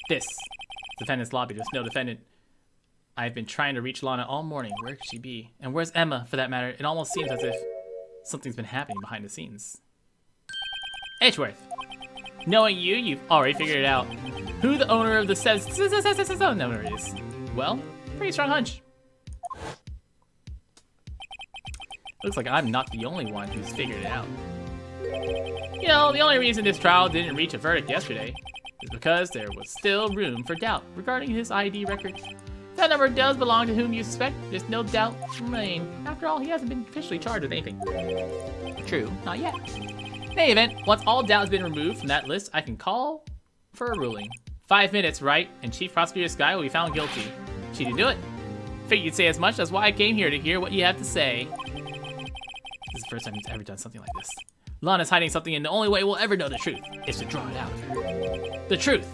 This. Defendant's lobby. There's no defendant. I've been trying to reach Lana all morning. Where could she be? And where's Emma, for that matter? It almost seems as if something's been happening behind the scenes. Edgeworth. Knowing you, you've already figured it out. Who the owner of the zone owner is. Well, pretty strong hunch. Looks like I'm not the only one who's figured it out. You know, the only reason this trial didn't reach a verdict yesterday is because there was still room for doubt regarding his ID record. That number does belong to whom you suspect. There's no doubt remain. After all, he hasn't been officially charged with anything. True, not yet. In any event, once all doubt has been removed from that list, I can call for a ruling. 5 minutes, Wright, and Chief Prosecutor Skye will be found guilty. She didn't do it. Figured you'd say as much. That's why I came here, to hear what you have to say. This is the first time he's ever done something like this. Lana's hiding something, and the only way we'll ever know the truth is to draw it out of her. The truth.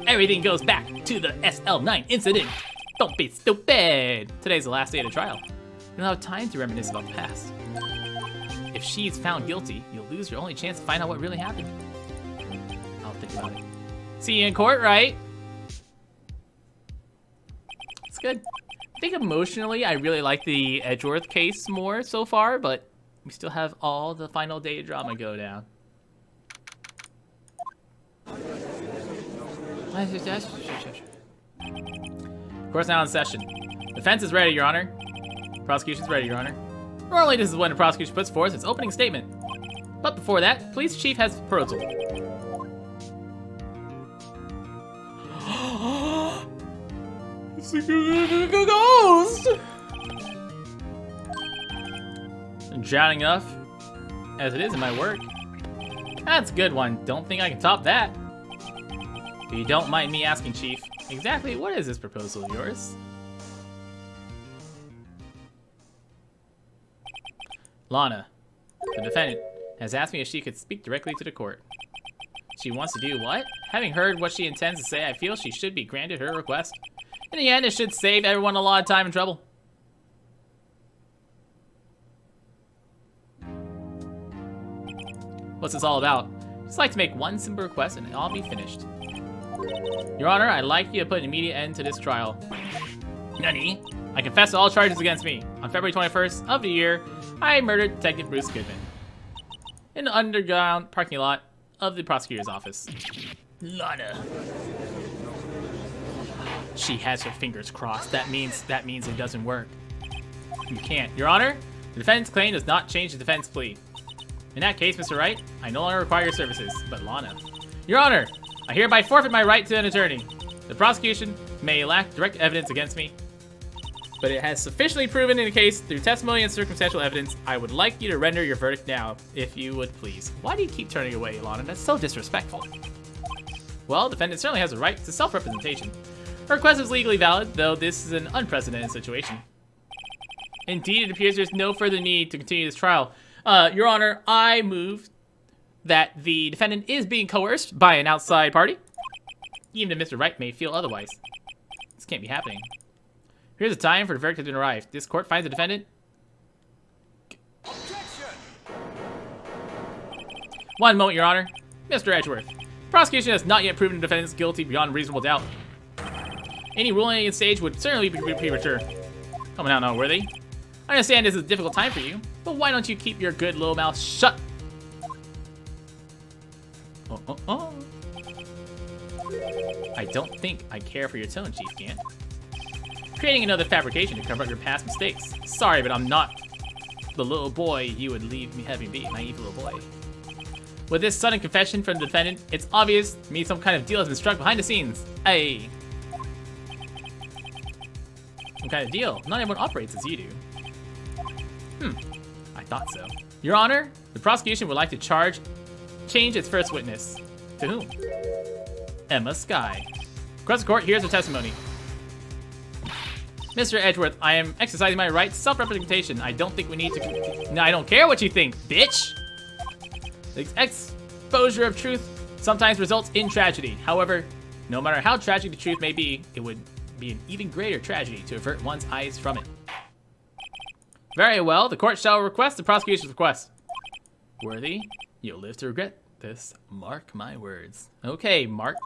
Everything goes back to the SL9 incident. Don't be stupid. Today's the last day of the trial. You'll have time to reminisce about the past. If she's found guilty, you'll lose your only chance to find out what really happened. I'll think about it. See you in court, right? It's good. I think emotionally, I really like the Edgeworth case more so far, but we still have all the final day drama go down. Court's now in session. Defense is ready, Your Honor. Prosecution's ready, Your Honor. Normally, this is when the prosecution puts forth its opening statement. But before that, police chief has a proposal. It's a ghost! Drowning enough as it is in my work. That's a good one. Don't think I can top that. If you don't mind me asking, Chief, exactly what is this proposal of yours? Lana, the defendant, has asked me if she could speak directly to the court. She wants to do what? Having heard what she intends to say, I feel she should be granted her request. In the end, it should save everyone a lot of time and trouble. What's this all about? Just like to make one simple request and I'll be finished. Your Honor, I'd like you to put an immediate end to this trial. Nani? I confess to all charges against me. On February 21st of the year, I murdered Detective Bruce Goodman in the underground parking lot of the prosecutor's office. Lana. She has her fingers crossed. That means it doesn't work. You can't. Your Honor, the defendant's claim does not change the defense plea. In that case, Mr. Wright, I no longer require your services, but Lana. Your Honor, I hereby forfeit my right to an attorney. The prosecution may lack direct evidence against me, but it has sufficiently proven in the case through testimony and circumstantial evidence. I would like you to render your verdict now, if you would please. Why do you keep turning away, Lana? That's so disrespectful. Well, the defendant certainly has a right to self-representation. Her request is legally valid, though this is an unprecedented situation. Indeed, it appears there's no further need to continue this trial. Your Honor, I move that the defendant is being coerced by an outside party, even if Mr. Wright may feel otherwise. This can't be happening. Here's the time for the verdict to arrive. This court finds the defendant. Objection! One moment, Your Honor. Mr. Edgeworth, prosecution has not yet proven the defendant is guilty beyond reasonable doubt. Any ruling against stage would certainly be premature. Coming out noteworthy. I understand this is a difficult time for you, but why don't you keep your good little mouth shut? I don't think I care for your tone, Chief Gant. Creating another fabrication to cover up your past mistakes. Sorry, but I'm not the little boy you would leave me having be, naive little boy. With this sudden confession from the defendant, it's obvious to me some kind of deal has been struck behind the scenes. Hey. Some kind of deal? Not everyone operates as you do. I thought so. Your Honor, the prosecution would like to change its first witness. To whom? Emma Skye. Across the court, here's her testimony. Mr. Edgeworth, I am exercising my right to self-representation. I don't think we need to... No, I don't care what you think, bitch! The exposure of truth sometimes results in tragedy. However, no matter how tragic the truth may be, it would be an even greater tragedy to avert one's eyes from it. Very well, the court shall request the prosecution's request. Worthy, you'll live to regret this. Mark my words. Okay, Mark.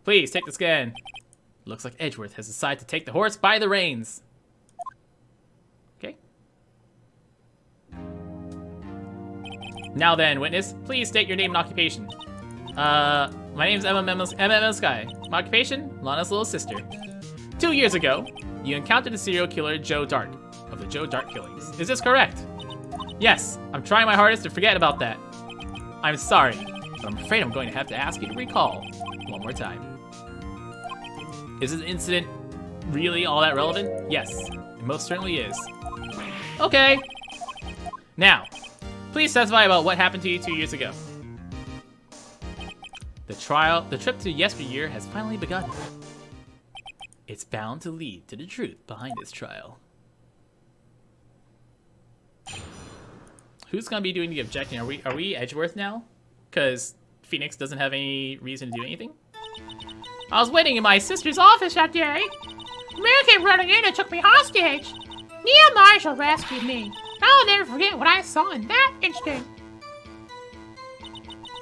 Please take the scan. Looks like Edgeworth has decided to take the horse by the reins. Okay. Now then, witness, please state your name and occupation. My name's MMM Sky. My occupation, Lana's little sister. 2 years ago, you encountered the serial killer Joe Dark of the Joe Dark killings. Is this correct? Yes, I'm trying my hardest to forget about that. I'm sorry, but I'm afraid I'm going to have to ask you to recall one more time. Is this incident really all that relevant? Yes, it most certainly is. Okay. Now, please testify about what happened to you 2 years ago. The trip to yesteryear has finally begun. It's bound to lead to the truth behind this trial. Who's gonna be doing the objecting? Are we Edgeworth now? Because Phoenix doesn't have any reason to do anything? I was waiting in my sister's office that day. A man came running in and took me hostage. Neil Marshall rescued me. I'll never forget what I saw in that instant.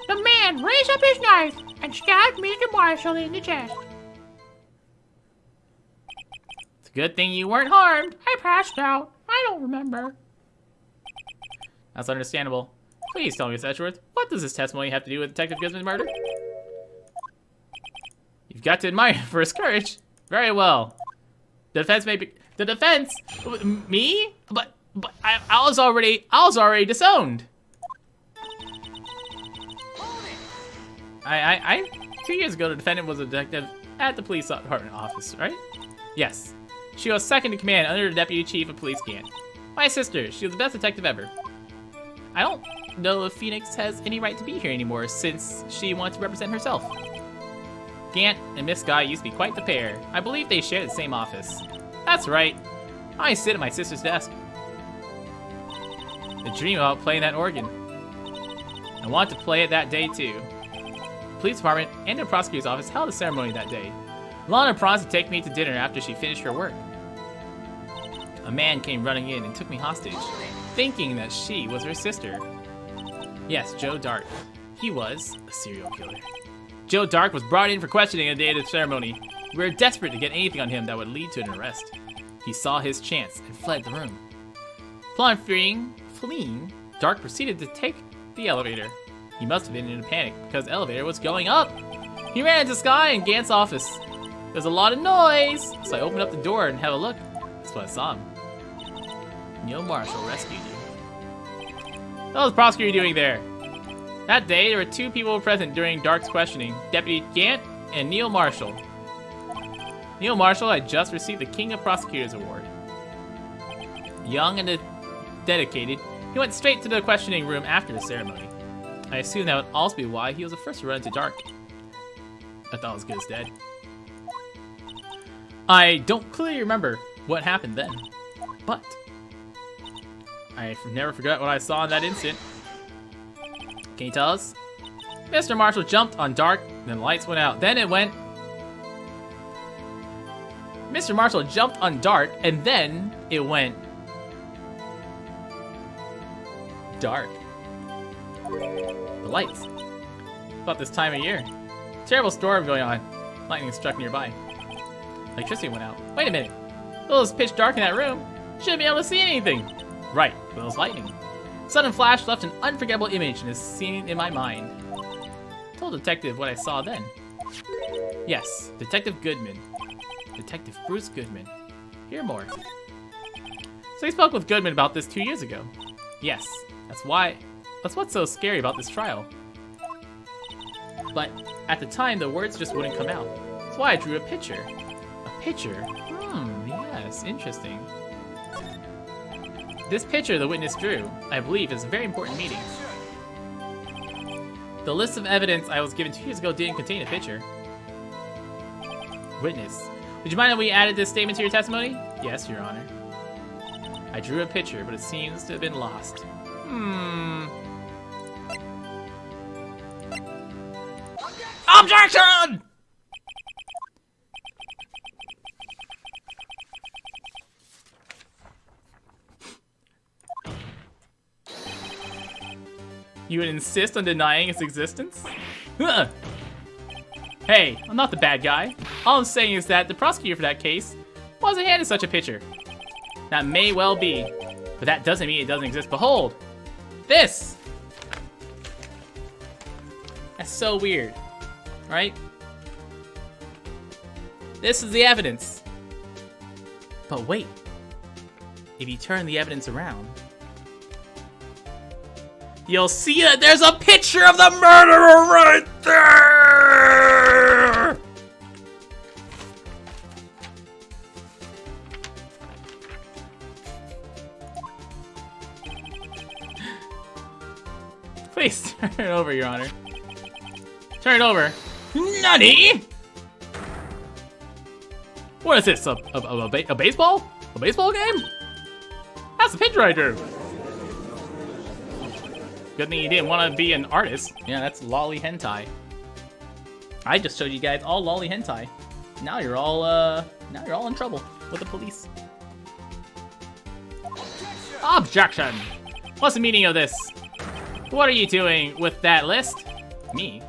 The man raised up his knife and stabbed Mr. Marshall in the chest. It's a good thing you weren't harmed. I passed out. I don't remember. That's understandable. Please tell me, Miss Edgeworth, what does this testimony have to do with Detective Guzman's murder? You've got to admire him for his courage. Very well. The defense may be... The defense? Me? But I was already disowned. 2 years ago, the defendant was a detective at the police department office, right? Yes. She was second in command under the deputy chief of police, Gant. My sister, she was the best detective ever. I don't know if Phoenix has any right to be here anymore since she wants to represent herself. Gant and Miss Guy used to be quite the pair. I believe they share the same office. That's right. I sit at my sister's desk. I dream about playing that organ. I want to play it that day too. The police department and the prosecutor's office held a ceremony that day. Lana promised to take me to dinner after she finished her work. A man came running in and took me hostage, thinking that she was her sister. Yes, Joe Dark. He was a serial killer. Joe Dark was brought in for questioning on the day of the ceremony. We were desperate to get anything on him that would lead to an arrest. He saw his chance and fled the room. Upon fleeing, Dark proceeded to take the elevator. He must have been in a panic because the elevator was going up. He ran into Sky and Gant's office. There's a lot of noise, so I opened up the door and had a look. That's when I saw him. Neil Marshall rescued you. What was the prosecutor doing there? That day, there were 2 people present during Dark's questioning, Deputy Gant and Neil Marshall. Neil Marshall had just received the King of Prosecutors Award. Young and dedicated, he went straight to the questioning room after the ceremony. I assume that would also be why he was the first to run into Dark. I thought it was good as dead. I don't clearly remember what happened then, but I never forgot what I saw in that instant. Can you tell us? Mr. Marshall jumped on Dark, then the lights went out. Then it went... Mr. Marshall jumped on Dark, and then it went... dark. The lights. About this time of year. Terrible storm going on. Lightning struck nearby. Electricity went out. Wait a minute. It was pitch dark in that room. Shouldn't be able to see anything. Right, but it was lightning. Sudden flash left an unforgettable image and is seen in my mind. I told the detective what I saw then. Yes, Detective Goodman. Detective Bruce Goodman. Hear more. So he spoke with Goodman about this 2 years ago. Yes, that's what's so scary about this trial. But at the time, the words just wouldn't come out. That's why I drew a picture. A picture? Yes, interesting. This picture the witness drew, I believe, is a very important meeting. The list of evidence I was given 2 years ago didn't contain a picture. Witness, would you mind if we added this statement to your testimony? Yes, Your Honor. I drew a picture, but it seems to have been lost. Objection! You would insist on denying its existence? Hey, I'm not the bad guy. All I'm saying is that the prosecutor for that case wasn't handed such a picture. That may well be, but that doesn't mean it doesn't exist. Behold, this! That's so weird, right? This is the evidence. But wait, if you turn the evidence around, you'll see that there's a picture of the murderer right there! Please turn it over, Your Honor. Turn it over. Nani? What is this? A baseball? A baseball game? That's the picture I drew. Good thing you didn't want to be an artist. Yeah, that's lolly hentai. I just showed you guys all lolly hentai. Now you're all in trouble with the police. Objection! What's the meaning of this? What are you doing with that list? Me?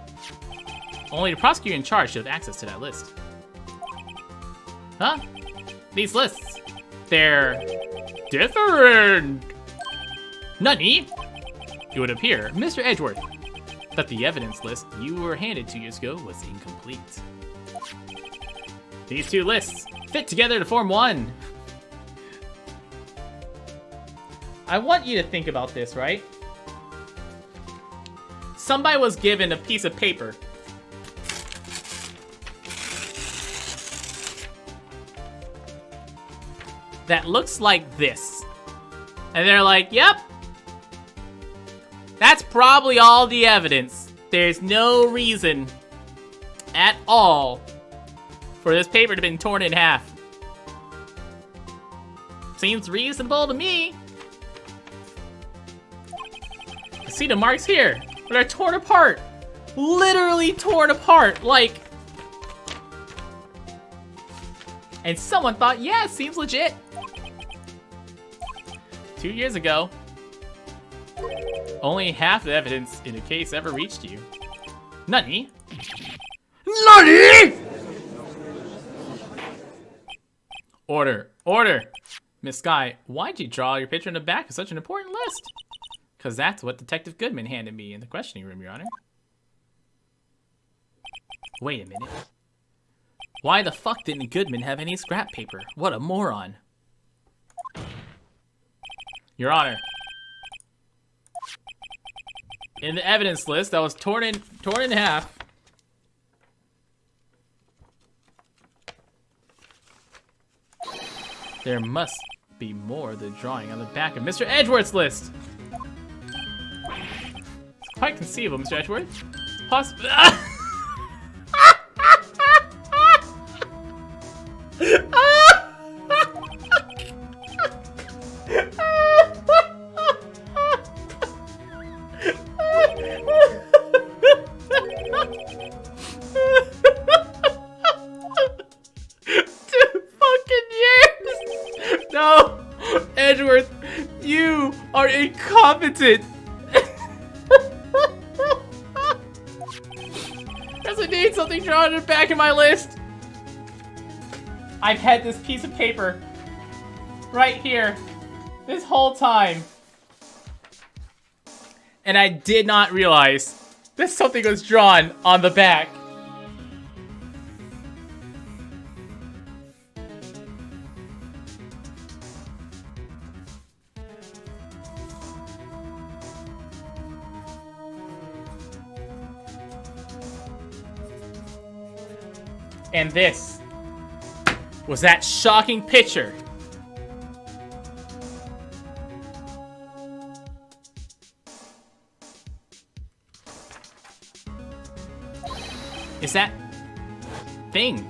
Only the prosecutor in charge should have access to that list. Huh? These lists, they're different. Nani? It would appear, Mr. Edgeworth, that the evidence list you were handed 2 years ago was incomplete. These two lists fit together to form one. I want you to think about this, right? Somebody was given a piece of paper. That looks like this. And they're like, yep. That's probably all the evidence. There's no reason at all for this paper to have been torn in half. Seems reasonable to me. See the marks here, but they're torn apart. Literally torn apart, like. And someone thought, yeah, it seems legit. 2 years ago, only half the evidence in a case ever reached you. Nani? Nani? Order, order. Miss Sky, why'd you draw your picture in the back of such an important list? Because that's what Detective Goodman handed me in the questioning room, Your Honor. Wait a minute. Why the fuck didn't Goodman have any scrap paper? What a moron. Your Honor. In the evidence list that was torn in half, there must be more than drawing on the back of Mr. Edgeworth's list. It's quite conceivable, Mr. Edgeworth. Possibly. No! Edgeworth, you are incompetent! Because I need something drawn in the back of my list. I've had this piece of paper right here this whole time. And I did not realize that something was drawn on the back. And this was that shocking picture. It's that thing.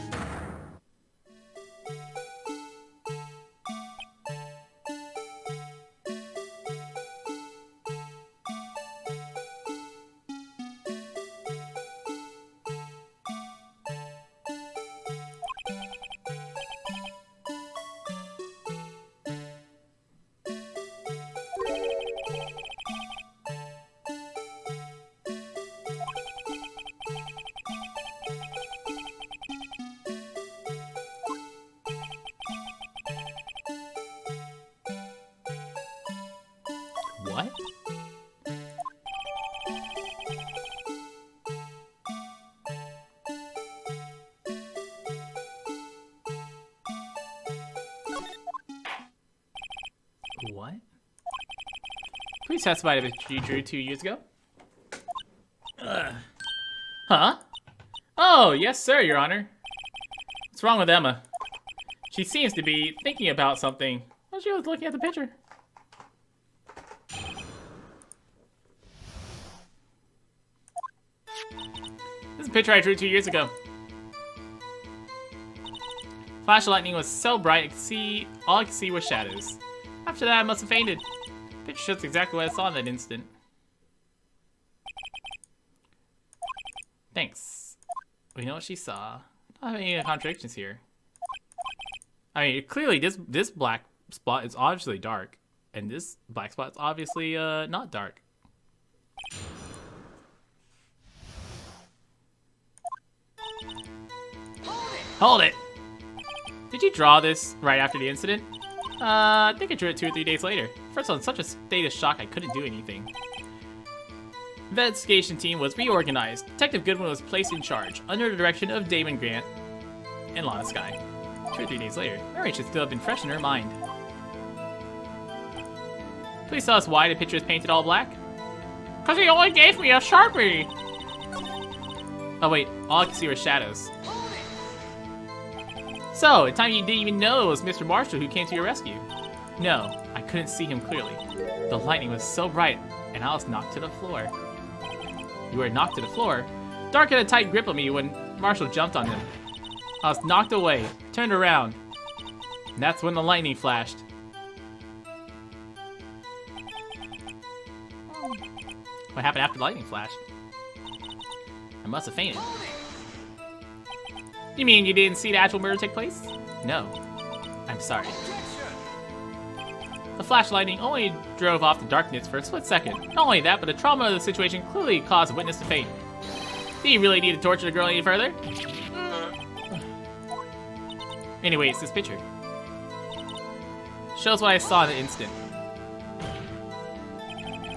What? Please testify to the picture you drew 2 years ago. Huh? Oh, yes, sir, Your Honor. What's wrong with Emma? She seems to be thinking about something. Well, she was looking at the picture. This is a picture I drew 2 years ago. Flash of lightning was so bright, all I could see was shadows. After that, I must have fainted. The picture shows exactly what I saw in that instant. Thanks. We know what she saw. I don't have any contradictions here. I mean, clearly this black spot is obviously dark, and this black spot is obviously not dark. Hold it! Did you draw this right after the incident? I think I drew it 2 or 3 days later. First, I was in such a state of shock I couldn't do anything. The investigation team was reorganized. Detective Goodwin was placed in charge, under the direction of Damon Grant and Lana Skye. 2 or 3 days later, Mary should still have been fresh in her mind. Please tell us why the picture is painted all black. Because he only gave me a Sharpie! Oh wait, all I can see were shadows. So, at the time you didn't even know it was Mr. Marshall who came to your rescue? No, I couldn't see him clearly. The lightning was so bright, and I was knocked to the floor. You were knocked to the floor? Dark had a tight grip on me when Marshall jumped on him. I was knocked away, turned around, and that's when the lightning flashed. What happened after the lightning flashed? I must have fainted. You mean you didn't see the actual murder take place? No. I'm sorry. The flash lightning only drove off the darkness for a split second. Not only that, but the trauma of the situation clearly caused the witness to faint. Do you really need to torture the girl any further? Anyways, this picture shows what I saw in the instant.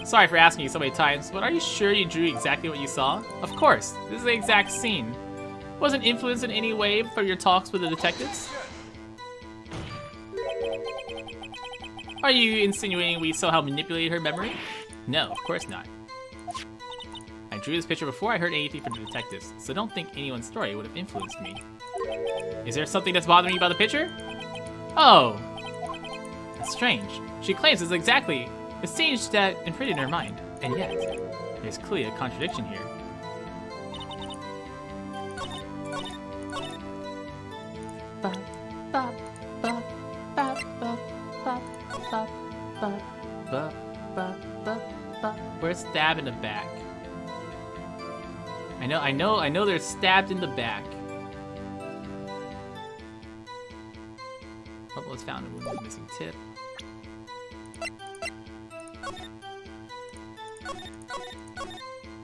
Sorry for asking you so many times, but are you sure you drew exactly what you saw? Of course, this is the exact scene. Wasn't influenced in any way for your talks with the detectives? Are you insinuating we somehow manipulated her memory? No, of course not. I drew this picture before I heard anything from the detectives, so don't think anyone's story would have influenced me. Is there something that's bothering you about the picture? Oh, that's strange. She claims it's exactly the scene that imprinted in her mind, and yet, there's clearly a contradiction here. We're stabbed in the back. I know they're stabbed in the back. Oh, was found a wound, missing tip.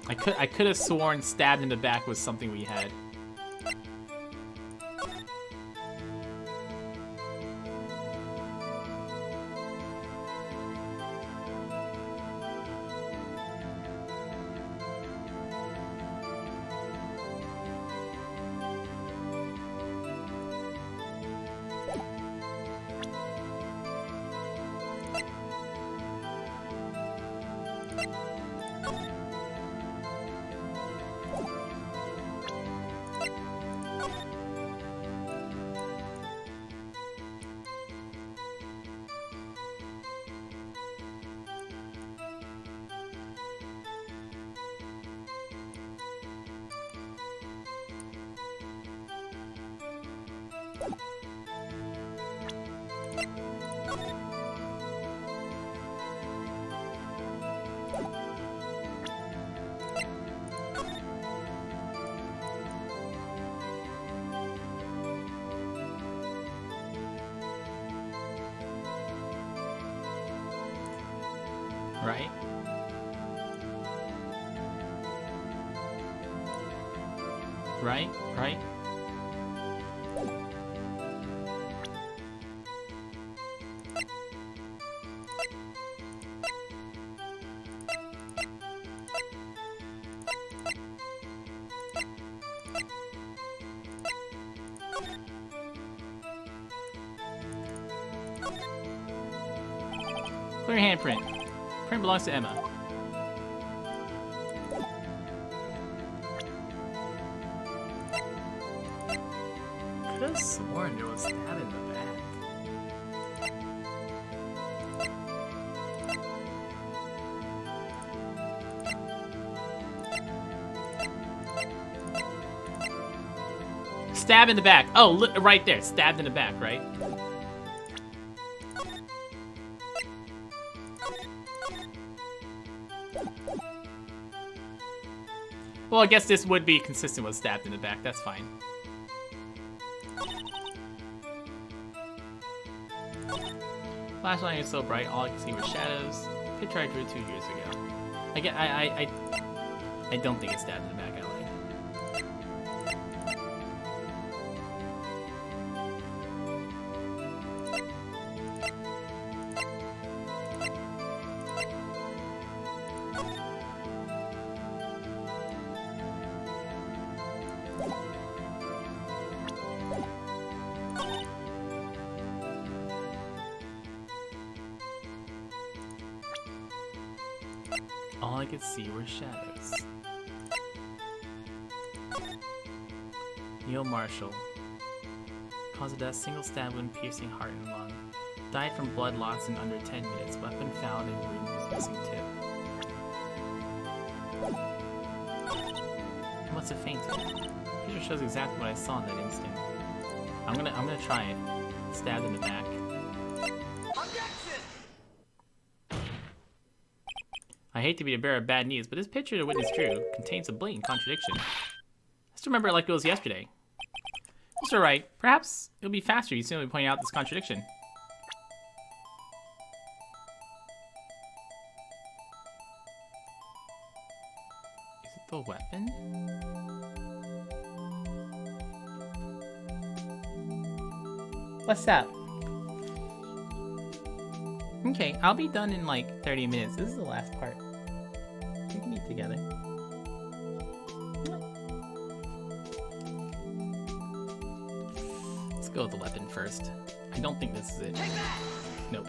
I could have sworn stabbed in the back was something we had. Right? Right? Right? Clear handprint. Print belongs to Emma. Could have sworn there was that in the back. Stab in the back. Oh, look, right there. Stabbed in the back, right? Well, I guess this would be consistent with stabbed in the back. That's fine. Flashlight is so bright, all I can see were shadows. Picture I drew 2 years ago. I don't think it's stabbed in the back, Ally. All I could see were shadows. Neil Marshall. Cause of death, single stab wound piercing heart and lung. Died from blood loss in under 10 minutes. Weapon found in room was missing tip. I must have fainted. Picture shows exactly what I saw in that instant. I'm gonna try it. Stabbed in the back. I hate to be the bearer of bad news, but this picture the witness drew contains a blatant contradiction. I still remember it like it was yesterday. Mr. Wright, perhaps it'll be faster you simply point out this contradiction. Is it the weapon? What's that? Okay, I'll be done in like 30 minutes. This is the last part. We can eat together. Let's go with the weapon first. I don't think this is it. Nope.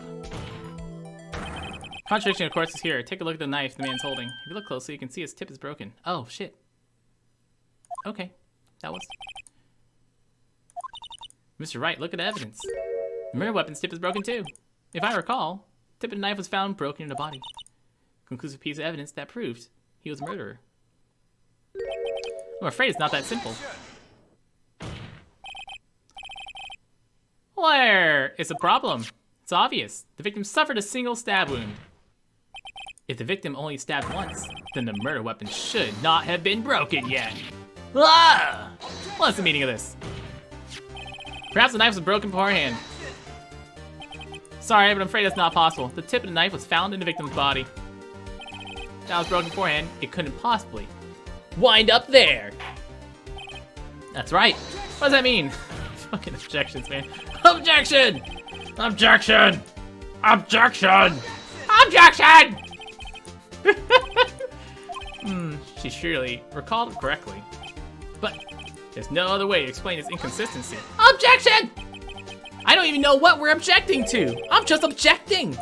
Contradiction, of course, is here. Take a look at the knife the man's holding. If you look closely, you can see its tip is broken. Oh, shit. Okay. That was... Mr. Wright, look at the evidence. The murder weapon's tip is broken too. If I recall, the tip of the knife was found broken in the body. Conclusive piece of evidence that proved he was a murderer. I'm afraid it's not that simple. Where is the problem? It's obvious. The victim suffered a single stab wound. If the victim only stabbed once, then the murder weapon should not have been broken yet. Ah! What's the meaning of this? Perhaps the knife was broken beforehand. Sorry, but I'm afraid that's not possible. The tip of the knife was found in the victim's body. That was broken beforehand. It couldn't possibly wind up there. That's right. What does that mean? Fucking objections, man. Objection! Objection! Objection! Objection! She surely recalled it correctly. But there's no other way to explain this inconsistency. Objection! I don't even know what we're objecting to. I'm just objecting.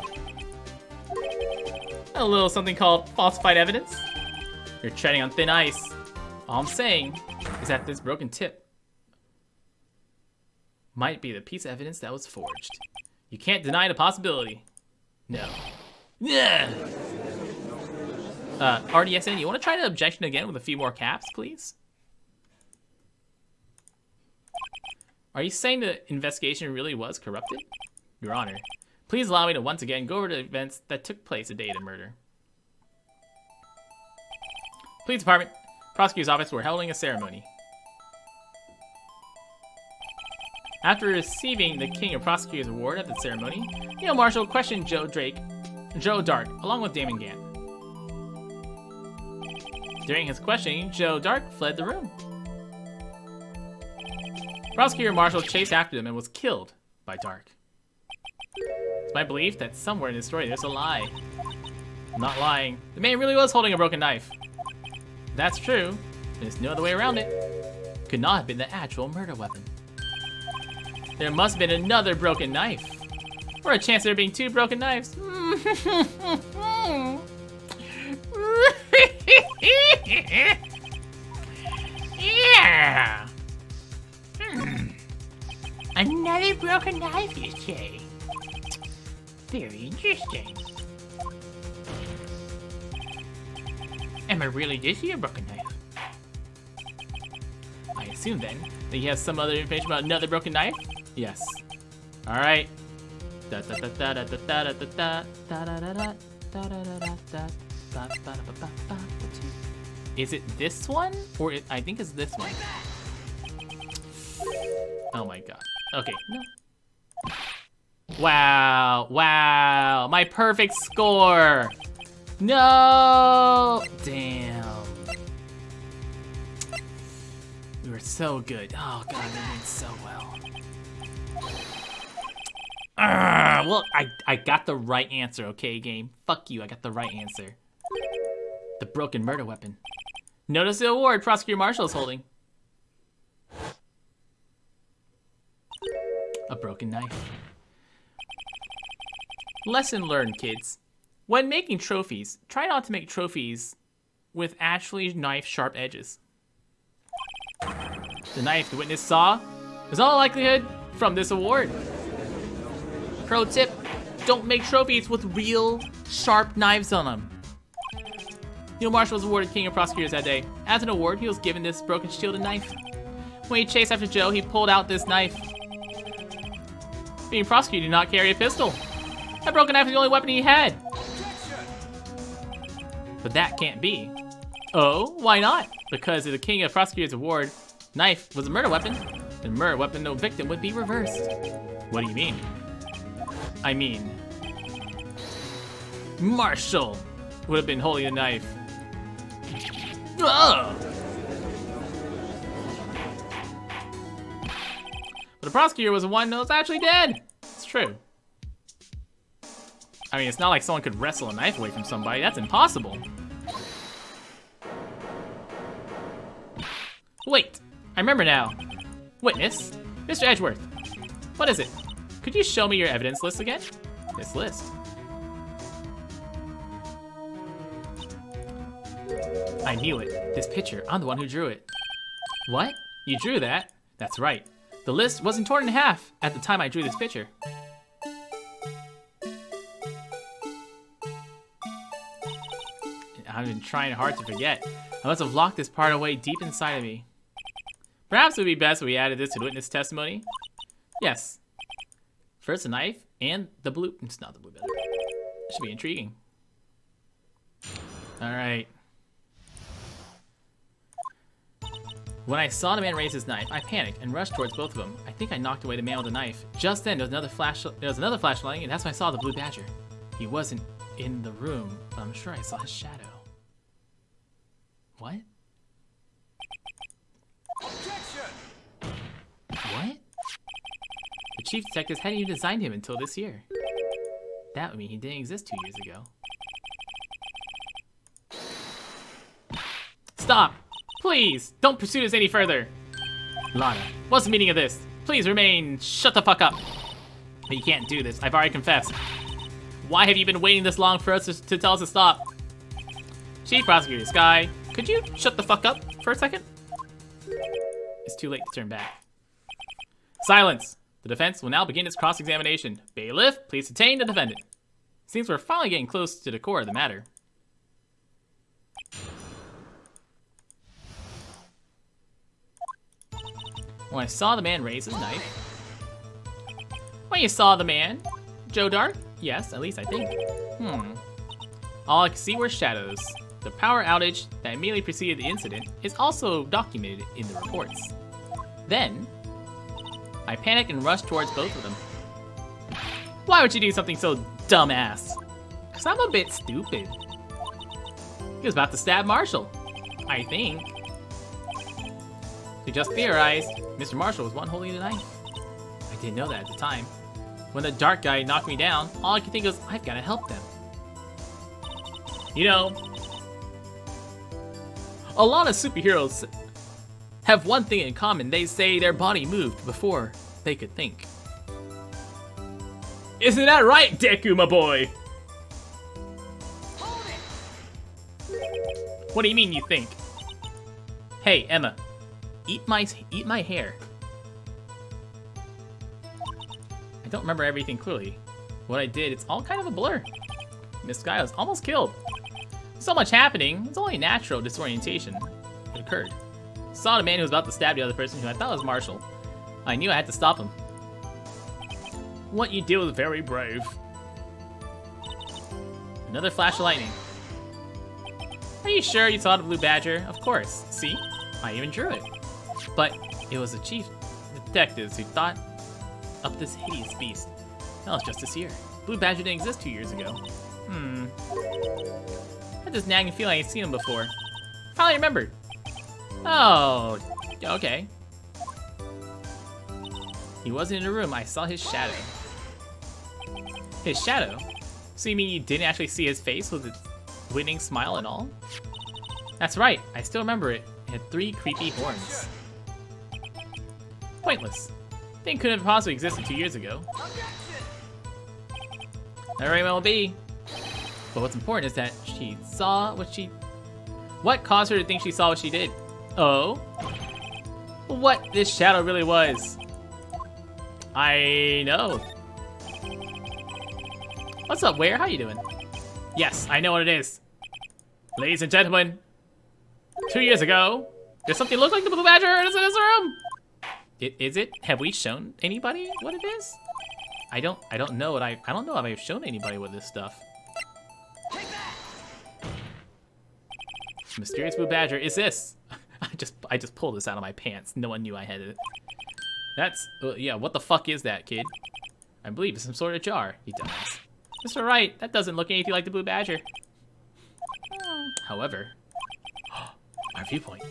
A little something called falsified evidence. You're treading on thin ice. All I'm saying is that this broken tip might be the piece of evidence that was forged. You can't deny the possibility. No. Yeah. RDSN, you want to try the objection again with a few more caps, please? Are you saying the investigation really was corrupted? Your Honor, please allow me to once again go over the events that took place the day of the murder. Police Department, Prosecutor's Office were holding a ceremony. After receiving the King of Prosecutors Award at the ceremony, Neil Marshall questioned Joe Dark, along with Damon Gant. During his questioning, Joe Dark fled the room. Prosecutor Marshall chased after them and was killed by Dark. It's my belief that somewhere in this story there's a lie. I'm not lying. The man really was holding a broken knife. If that's true, there's no other way around it. It could not have been the actual murder weapon. There must have been another broken knife. Or a chance of there being two broken knives. Yeah. Another broken knife, you say? Very interesting. Am I really just a broken knife? I assume then that he has some other information about another broken knife? Yes. Alright. Is it this one? Or I think it's this one. Oh my god. Okay, no. Wow, wow, my perfect score. No, damn. We were so good. Oh god, we did so well. Well, I got the right answer, okay, game? Fuck you, I got the right answer. The broken murder weapon. Notice the award Prosecutor Marshall is holding. A broken knife. Lesson learned, kids. When making trophies, try not to make trophies with actually knife-sharp edges. The knife the witness saw is all likelihood from this award. Pro tip, don't make trophies with real sharp knives on them. Neil Marshall was awarded King of Prosecutors that day. As an award, he was given this broken shielded knife. When he chased after Joe, he pulled out this knife. Being prosecuted did not carry a pistol. That broken knife was the only weapon he had. But that can't be. Oh, why not? Because if the King of Prosecutors award knife was a murder weapon, then murder weapon no victim would be reversed. What do you mean? I mean, Marshall would have been holding the knife. Ugh! But the prosecutor was the one that was actually dead. It's true. I mean, it's not like someone could wrestle a knife away from somebody. That's impossible. Wait, I remember now. Witness, Mr. Edgeworth. What is it? Could you show me your evidence list again? This list. I knew it. This picture, I'm the one who drew it. What? You drew that? That's right. The list wasn't torn in half at the time I drew this picture. I've been trying hard to forget. I must have locked this part away deep inside of me. Perhaps it would be best if we added this to the witness testimony. Yes. First the knife and the blue. It's not the blue better. It should be intriguing. Alright. When I saw the man raise his knife, I panicked and rushed towards both of them. I think I knocked away the man with the knife. Just then, there was another flashlight, and that's when I saw the blue bAdGeR. He wasn't in the room, but I'm sure I saw his shadow. What? Objection! What? The chief detectives hadn't even designed him until this year. That would mean he didn't exist 2 years ago. Stop! Please, don't pursue this any further. Lana, what's the meaning of this? Please remain, shut the fuck up. But you can't do this, I've already confessed. Why have you been waiting this long for us to tell us to stop? Chief Prosecutor Sky, could you shut the fuck up for a second? It's too late to turn back. Silence! The defense will now begin its cross-examination. Bailiff, please detain the defendant. Seems we're finally getting close to the core of the matter. When I saw the man raise his knife. When you saw the man? Joe Dark? Yes, at least I think. All I could see were shadows. The power outage that immediately preceded the incident is also documented in the reports. Then, I panicked and rushed towards both of them. Why would you do something so dumbass? Because I'm a bit stupid. He was about to stab Marshall, I think. To just theorized, Mr. Marshall was one holding the knife. I didn't know that at the time. When the dark guy knocked me down, all I could think was, I've got to help them. You know, a lot of superheroes have one thing in common. They say their body moved before they could think. Isn't that right, Deku, my boy? What do you mean you think? Hey, Emma. Eat my hair. I don't remember everything clearly. What I did, it's all kind of a blur. Miss Sky was almost killed. So much happening, it's only natural disorientation. It occurred. Saw the man who was about to stab the other person who I thought was Marshall. I knew I had to stop him. What you did was very brave. Another flash of lightning. Are you sure you saw the blue badger? Of course. See? I even drew it. But it was the chief detectives who thought up this hideous beast. That was just this year. Blue badger didn't exist 2 years ago. I had this nagging feeling I'd seen him before. Finally remembered. Oh, okay. He wasn't in the room. I saw his shadow. His shadow? So you mean you didn't actually see his face with its winning smile and all? That's right. I still remember it. It had 3 creepy horns. Pointless. Thing couldn't have possibly existed 2 years ago. That very well be. But what's important is that she saw what she... What caused her to think she saw what she did? Oh? What this shadow really was. I know. What's up, Where? How you doing? Yes, I know what it is. Ladies and gentlemen, 2 years ago, there's something look like the blue badger in this room. Is it? Have we shown anybody what it is? I don't know what I don't know if I've shown anybody with this stuff. Mysterious blue badger is this? I just pulled this out of my pants. No one knew I had it. That's yeah. What the fuck is that, kid? I believe it's some sort of jar. He does. Mr. Wright, that doesn't look anything like the blue badger. However, our viewpoint.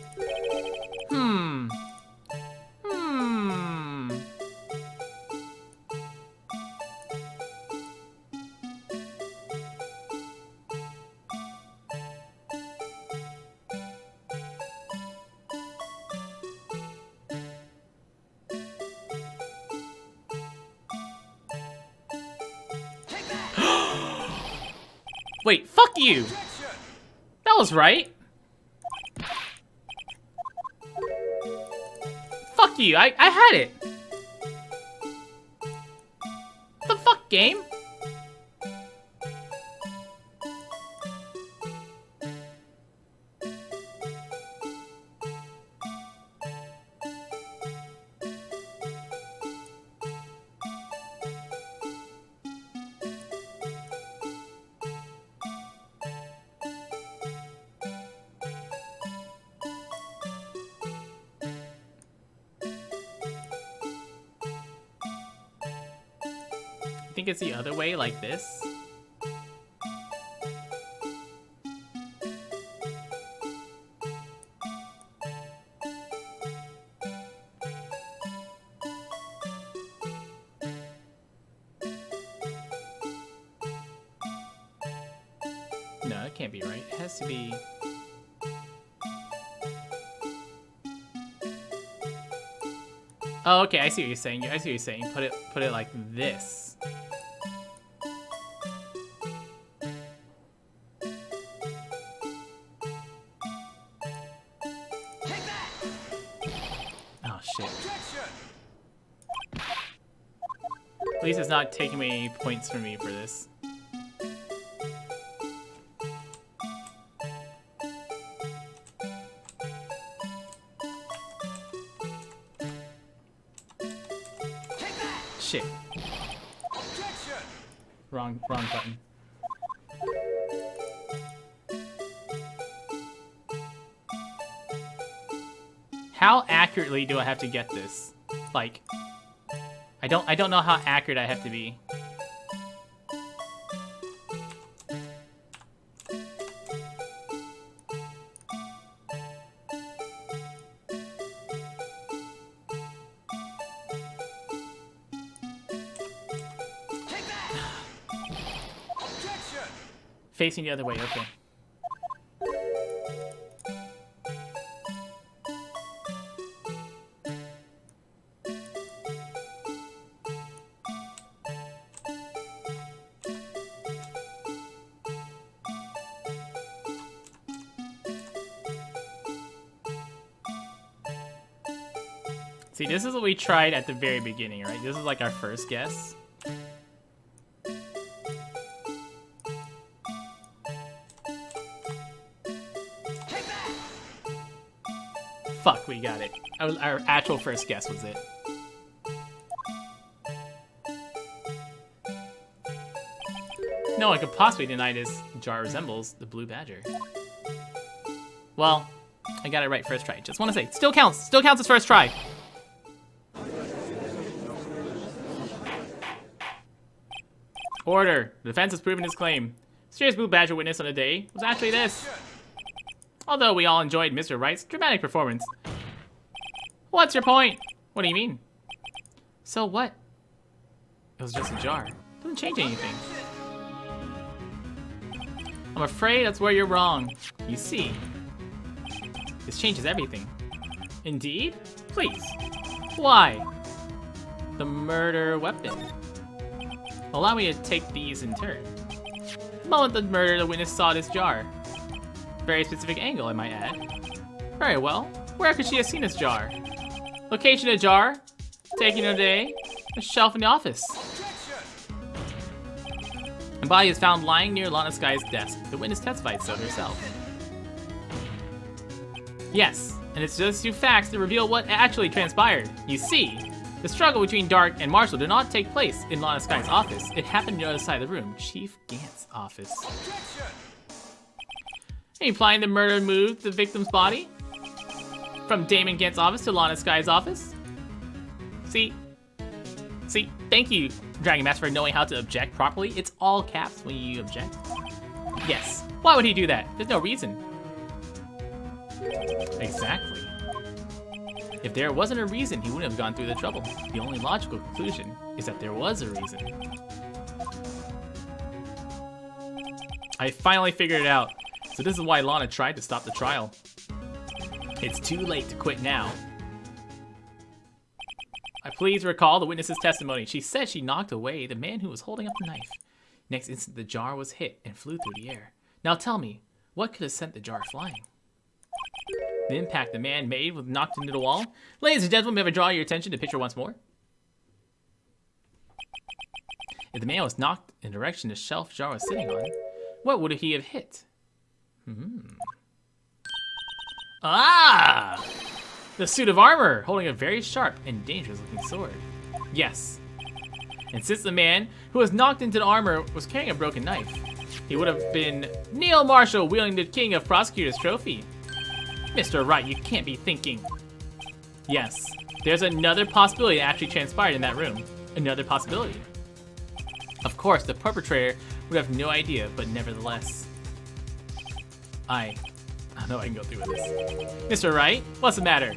Wait, fuck you! That was right. Fuck you, I had it! The fuck, game? I think it's the other way, like this. No, it can't be right. It has to be... Oh, okay, I see what you're saying. I see what you're saying. Put it like this. Oh shit. At least it's not taking away any points from me for this. Shit. Wrong button. How accurately do I have to get this? Like, I don't know how accurate I have to be. Facing the other way, okay. See, this is what we tried at the very beginning, right? This is like our first guess. Fuck, we got it. Our actual first guess was it. No one could possibly deny this jar resembles the blue badger. Well, I got it right first try. Just want to say, still counts. Still counts as first try. Order. The defense has proven his claim. Serious blue badger witness on the day was actually this. Although we all enjoyed Mr. Wright's dramatic performance. What's your point? What do you mean? So what? It was just a jar. Doesn't change anything. I'm afraid that's where you're wrong. You see, this changes everything. Indeed? Please. Why? The murder weapon. Allow me to take these in turn. The moment the murder, the witness saw this jar. Very specific angle, I might add. Very well. Where could she have seen this jar? Location of the jar. Taking a day. A shelf in the office. The body is found lying near Lana Sky's desk. The witness testified so herself. Yes, and it's just two facts that reveal what actually transpired. You see, the struggle between Dark and Marshall did not take place in Lana Sky's office. It happened on the other side of the room, Chief Gant's office. Are you implying the murder moved the victim's body? From Damon Gant's office to Lana Sky's office? See, thank you, Dragon Master, for knowing how to object properly. It's all caps when you object. Yes. Why would he do that? There's no reason. Exactly. If there wasn't a reason, he wouldn't have gone through the trouble. The only logical conclusion is that there was a reason. I finally figured it out. So this is why Lana tried to stop the trial. It's too late to quit now. Please recall the witness's testimony. She said she knocked away the man who was holding up the knife. Next instant, the jar was hit and flew through the air. Now tell me, what could have sent the jar flying? The impact the man made was knocked into the wall. Ladies and gentlemen, may I draw your attention to the picture once more? If the man was knocked in the direction the shelf jar was sitting on, what would he have hit? Ah! The suit of armor, holding a very sharp and dangerous-looking sword. Yes. And since the man who was knocked into the armor was carrying a broken knife, he would have been Neil Marshall wielding the King of Prosecutors trophy. Mr. Wright, you can't be thinking. Yes, there's another possibility that actually transpired in that room. Another possibility. Of course, the perpetrator would have no idea, but nevertheless. I know I can go through with this. Mr. Wright, what's the matter?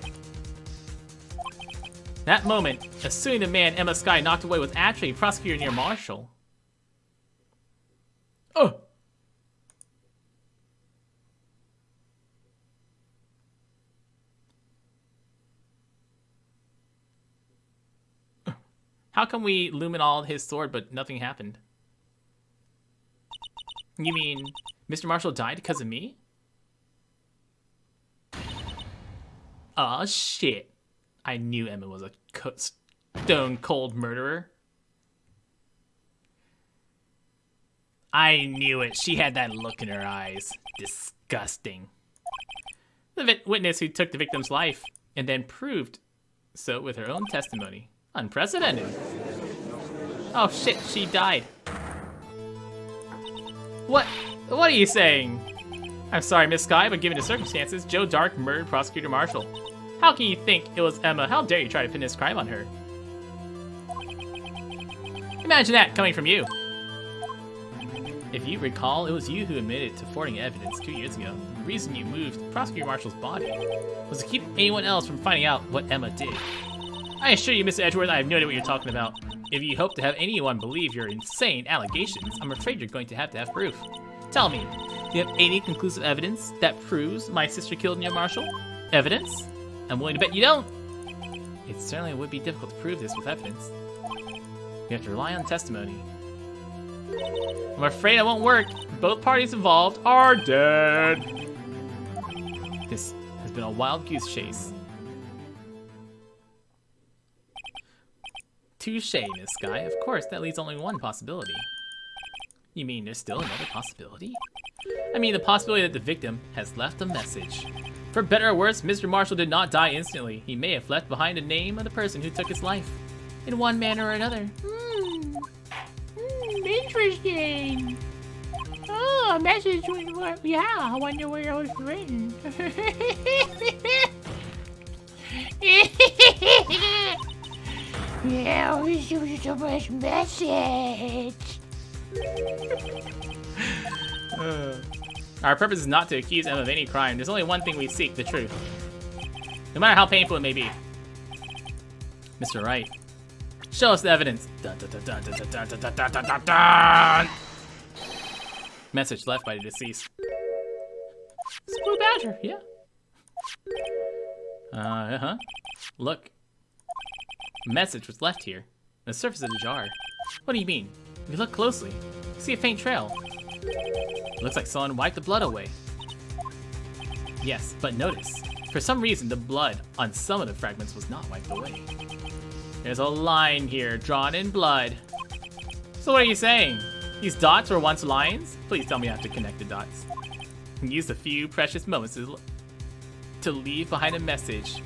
That moment, assuming the man Emma Sky knocked away was actually Prosecutor Neil Marshall. Oh! How come we luminol his sword but nothing happened? You mean Mr. Marshall died because of me? Aw, shit. I knew Emma was a stone-cold murderer. I knew it. She had that look in her eyes. Disgusting. The witness who took the victim's life and then proved so with her own testimony. Unprecedented. Oh shit, she died. What are you saying? I'm sorry, Miss Sky, but given the circumstances, Joe Dark murdered Prosecutor Marshall. How can you think it was Emma? How dare you try to pin this crime on her? Imagine that coming from you. If you recall, it was you who admitted to forging evidence 2 years ago. The reason you moved Prosecutor Marshall's body was to keep anyone else from finding out what Emma did. I assure you, Mr. Edgeworth, I have no idea what you're talking about. If you hope to have anyone believe your insane allegations, I'm afraid you're going to have proof. Tell me, do you have any conclusive evidence that proves my sister killed Neil Marshall? Evidence? I'm willing to bet you don't. It certainly would be difficult to prove this with evidence. You have to rely on testimony. I'm afraid it won't work. Both parties involved are dead. This has been a wild goose chase. Touche, Miss Sky. Of course, that leaves only one possibility. You mean there's still another possibility? I mean the possibility that the victim has left a message. For better or worse, Mr. Marshall did not die instantly. He may have left behind the name of the person who took his life. In one manner or another. Interesting. Oh, a message. Yeah, I wonder where it was written. Yeah, this was the best message. Our purpose is not to accuse Emma of any crime. There's only one thing we seek, the truth. No matter how painful it may be. Mr. Wright, show us the evidence. Dun, dun, dun, dun, dun, dun, dun, dun, dun, dun, dun. Message left by the deceased. It's bLuE, yeah. Look. A message was left here, on the surface of the jar. What do you mean? If you look closely, you see a faint trail. It looks like someone wiped the blood away. Yes, but notice, for some reason the blood on some of the fragments was not wiped away. There's a line here drawn in blood. So what are you saying? These dots were once lines? Please tell me I have to connect the dots. And use a few precious moments to leave behind a message.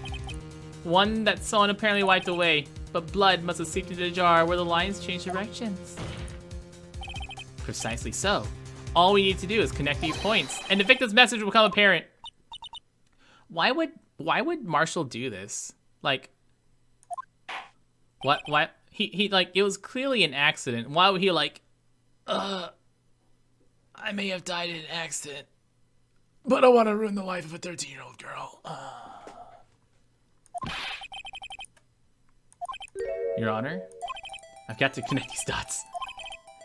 One that someone apparently wiped away, but blood must have seeped into the jar where the lines changed directions. Precisely so. All we need to do is connect these points, and the victim's message will become apparent. Why would Marshall do this? Like, what? He like, it was clearly an accident. Why would he like, I may have died in an accident, but I want to ruin the life of a 13-year-old girl. Your Honor, I've got to connect these dots.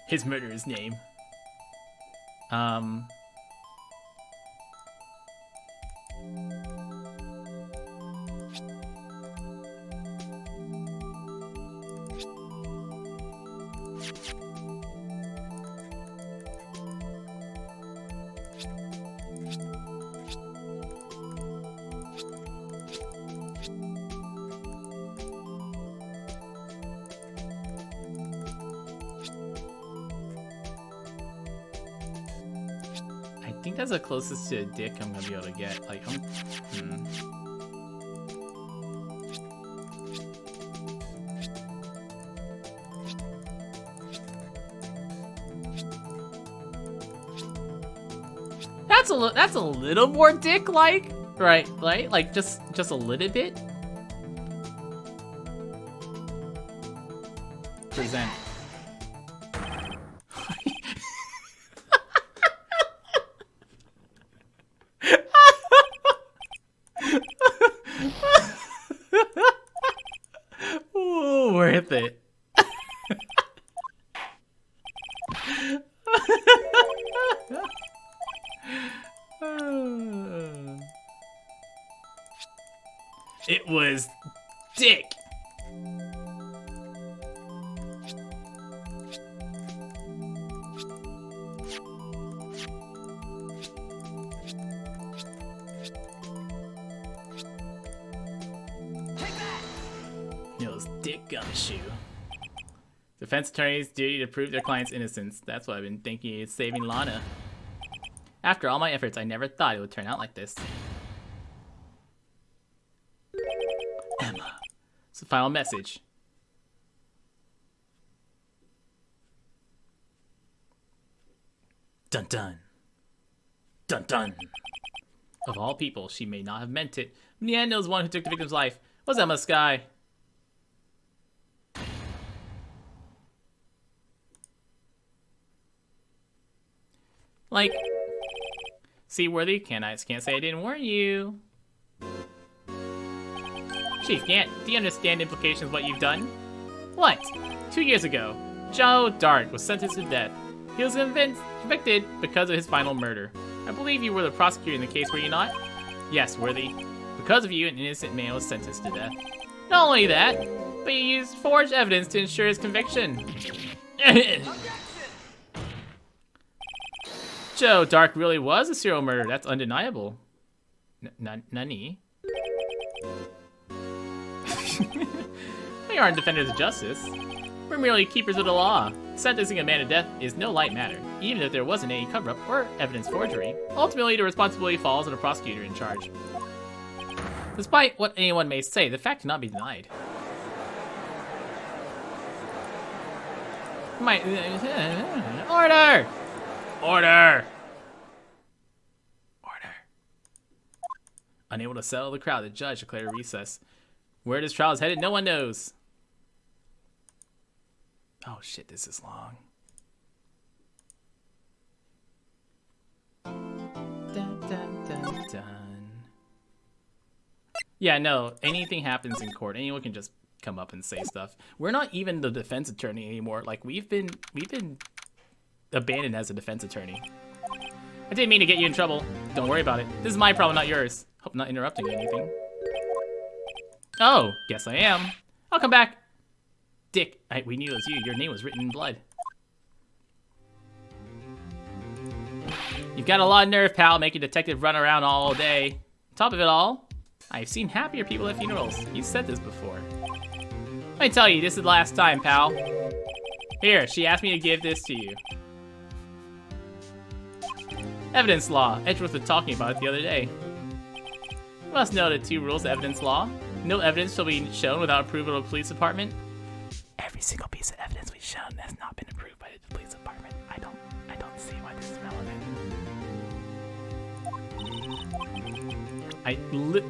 His murderer's name. I think that's the closest to a dick I'm gonna be able to get. Like, That's a little more dick-like, right? Like just a little bit. Present. Ooh, worth it. It was dick. It was dick gumshoe. Defense attorney's duty to prove their client's innocence. That's what I've been thinking. It's saving Lana. After all my efforts, I never thought it would turn out like this. Emma. It's the final message. Dun dun. Dun dun. Of all people, she may not have meant it. In the end, it was one who took the victim's life. Was Emma Sky. Like, see, Worthy, can't say I didn't warn you. Chief Gant, do you understand the implications of what you've done? What? 2 years ago, Joe Dart was sentenced to death. He was convicted because of his final murder. I believe you were the prosecutor in the case, were you not? Yes, Worthy. Because of you, an innocent man was sentenced to death. Not only that, but you used forged evidence to ensure his conviction. Joe Dark really was a serial murderer. That's undeniable. Nani? Hey, aren't defenders of justice. We're merely keepers of the law. Sentencing a man to death is no light matter, even if there wasn't any cover-up or evidence forgery. Ultimately, the responsibility falls on the prosecutor in charge. Despite what anyone may say, the fact cannot be denied. Order! Order! Order. Unable to settle the crowd, the judge declared a recess. Where this trial is headed, no one knows. Oh shit, this is long. Dun, dun, dun, dun. Yeah, no, anything happens in court, anyone can just come up and say stuff. We're not even the defense attorney anymore. Like, we've been abandoned as a defense attorney. I didn't mean to get you in trouble. Don't worry about it. This is my problem, not yours. Hope I'm not interrupting anything. Oh, guess I am. I'll come back. Dick, we knew it was you. Your name was written in blood. You've got a lot of nerve, pal, making a detective run around all day. On top of it all, I've seen happier people at funerals. You said this before. Let me tell you, this is the last time, pal. Here, she asked me to give this to you. Evidence law. Edgeworth was talking about it the other day. You must know the 2 rules of evidence law. No evidence shall be shown without approval of the police department. Every single piece of evidence we've shown has not been approved by the police department. I don't see why this is relevant.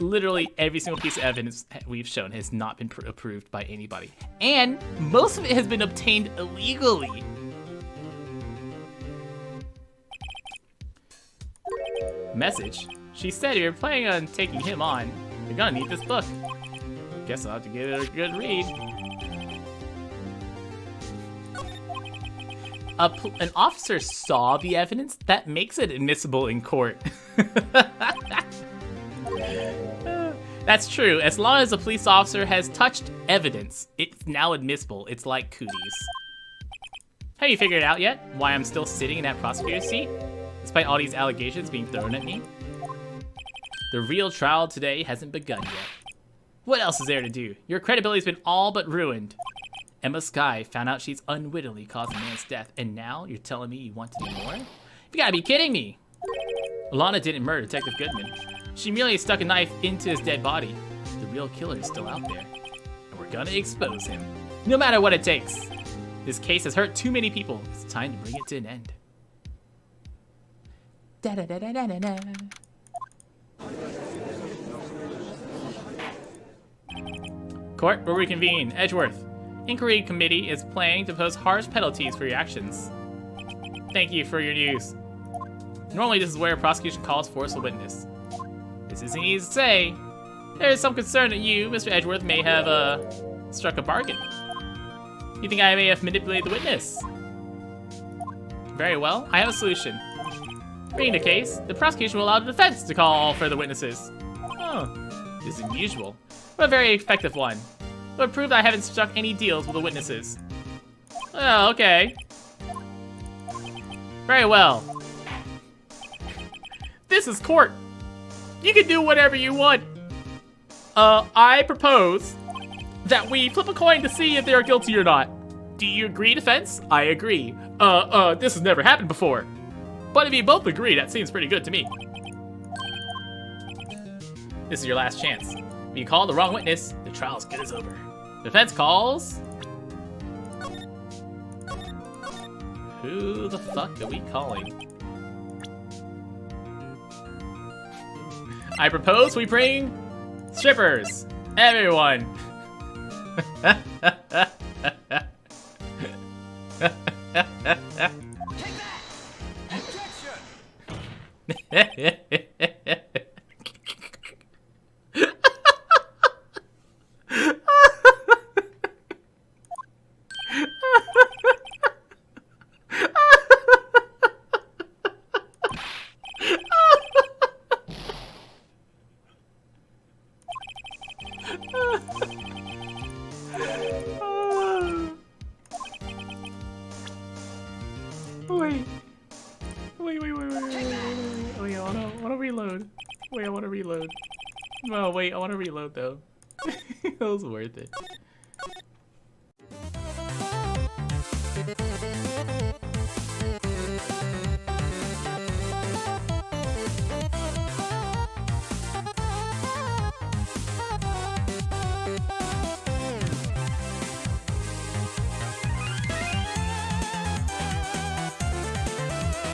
Literally every single piece of evidence we've shown has not been approved by anybody. And most of it has been obtained illegally. Message. She said you're planning on taking him on. You're gonna need this book. Guess I'll have to give it a good read. An officer saw the evidence? That makes it admissible in court. That's true. As long as a police officer has touched evidence, it's now admissible. It's like cooties. Have you figured it out yet? Why I'm still sitting in that prosecutor's seat? Despite all these allegations being thrown at me? The real trial today hasn't begun yet. What else is there to do? Your credibility's been all but ruined. Emma Skye found out she's unwittingly caused a man's death, and now you're telling me you want to do more? You gotta be kidding me! Alana didn't murder Detective Goodman. She merely stuck a knife into his dead body. The real killer is still out there, and we're gonna expose him. No matter what it takes. This case has hurt too many people. It's time to bring it to an end. Da da da da da da da. Court will reconvene. Edgeworth. Inquiry Committee is planning to impose harsh penalties for your actions. Thank you for your news. Normally this is where a prosecution calls for a witness. This isn't easy to say. There is some concern that you, Mr. Edgeworth, may have struck a bargain. You think I may have manipulated the witness? Very well, I have a solution. Being the case, the prosecution will allow the defense to call for the witnesses. Oh, this is unusual, but a very effective one. It would prove that I haven't struck any deals with the witnesses. Oh, okay. Very well. This is court. You can do whatever you want. I propose that we flip a coin to see if they're guilty or not. Do you agree, defense? I agree. This has never happened before. But if you both agree, that seems pretty good to me. This is your last chance. If you call the wrong witness, the trial's good as over. Defense calls... Who the fuck are we calling? I propose we bring... strippers! Everyone! Wait, I want to reload though. That was worth it.